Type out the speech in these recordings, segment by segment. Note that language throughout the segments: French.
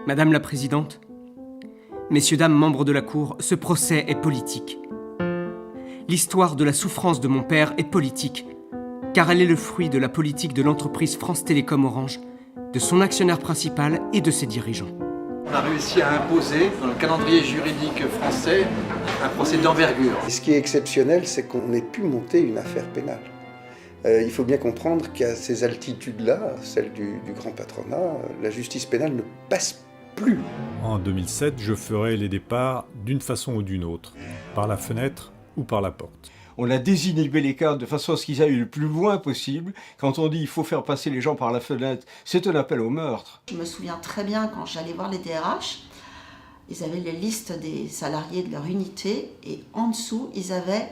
Madame la Présidente, messieurs, dames, membres de la Cour, ce procès est politique. L'histoire de la souffrance de mon père est politique, car elle est le fruit de la politique de l'entreprise France Télécom Orange, de son actionnaire principal et de ses dirigeants. On a réussi à imposer, dans le calendrier juridique français, un procès d'envergure. Ce qui est exceptionnel, c'est qu'on ait pu monter une affaire pénale. Il faut bien comprendre qu'à ces altitudes-là, celles du grand patronat, la justice pénale ne passe plus. En 2007, je ferai les départs d'une façon ou d'une autre, par la fenêtre ou par la porte. On a désinhibé les cadres de façon à ce qu'ils aillent le plus loin possible. Quand on dit il faut faire passer les gens par la fenêtre, c'est un appel au meurtre. Je me souviens très bien quand j'allais voir les DRH, ils avaient les listes des salariés de leur unité et en dessous, ils avaient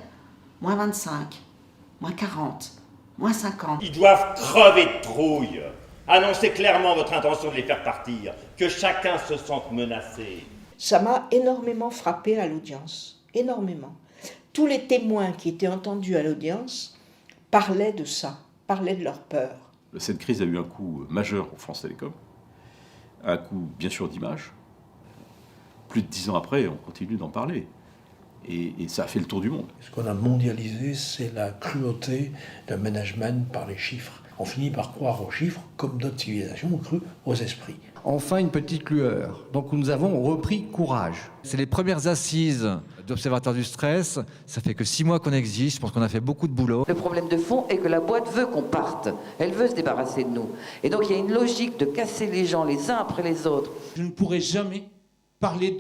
moins 25, moins 40, moins 50. Ils doivent crever de trouille. Annoncez clairement votre intention de les faire partir, que chacun se sente menacé. Ça m'a énormément frappé à l'audience, énormément. Tous les témoins qui étaient entendus à l'audience parlaient de ça, parlaient de leur peur. Cette crise a eu un coût majeur pour France Télécom, un coût bien sûr d'image. Plus de 10 ans après, on continue d'en parler. Et ça a fait le tour du monde. Ce qu'on a mondialisé, c'est la cruauté d'un management par les chiffres. On finit par croire aux chiffres comme notre civilisation a cru aux esprits. Enfin, une petite lueur. Donc nous avons repris courage. C'est les premières assises d'Observatoire du stress. Ça fait que 6 mois qu'on existe. Je pense qu'on a fait beaucoup de boulot. Le problème de fond est que la boîte veut qu'on parte. Elle veut se débarrasser de nous. Et donc il y a une logique de casser les gens les uns après les autres. Je ne pourrai jamais parler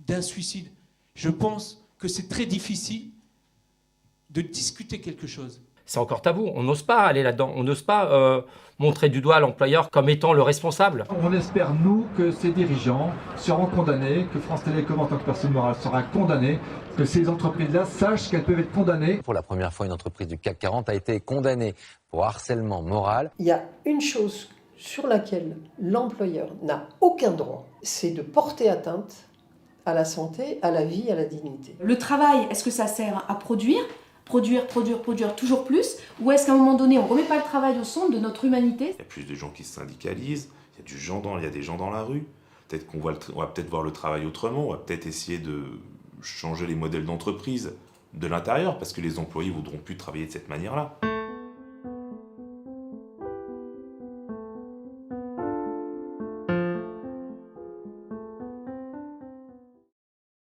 d'un suicide. Je pense que c'est très difficile de discuter quelque chose. C'est encore tabou, on n'ose pas aller là-dedans, on n'ose pas montrer du doigt l'employeur comme étant le responsable. On espère, nous, que ces dirigeants seront condamnés, que France Télécom en tant que personne morale sera condamnée, que ces entreprises-là sachent qu'elles peuvent être condamnées. Pour la première fois, une entreprise du CAC 40 a été condamnée pour harcèlement moral. Il y a une chose sur laquelle l'employeur n'a aucun droit, c'est de porter atteinte à la santé, à la vie, à la dignité. Le travail, est-ce que ça sert à produire toujours plus, ou est-ce qu'à un moment donné on ne remet pas le travail au centre de notre humanité? Il y a plus de gens qui se syndicalisent, il y a des gens dans la rue, peut-être qu'on va peut-être voir le travail autrement, on va peut-être essayer de changer les modèles d'entreprise de l'intérieur, parce que les employés ne voudront plus travailler de cette manière-là.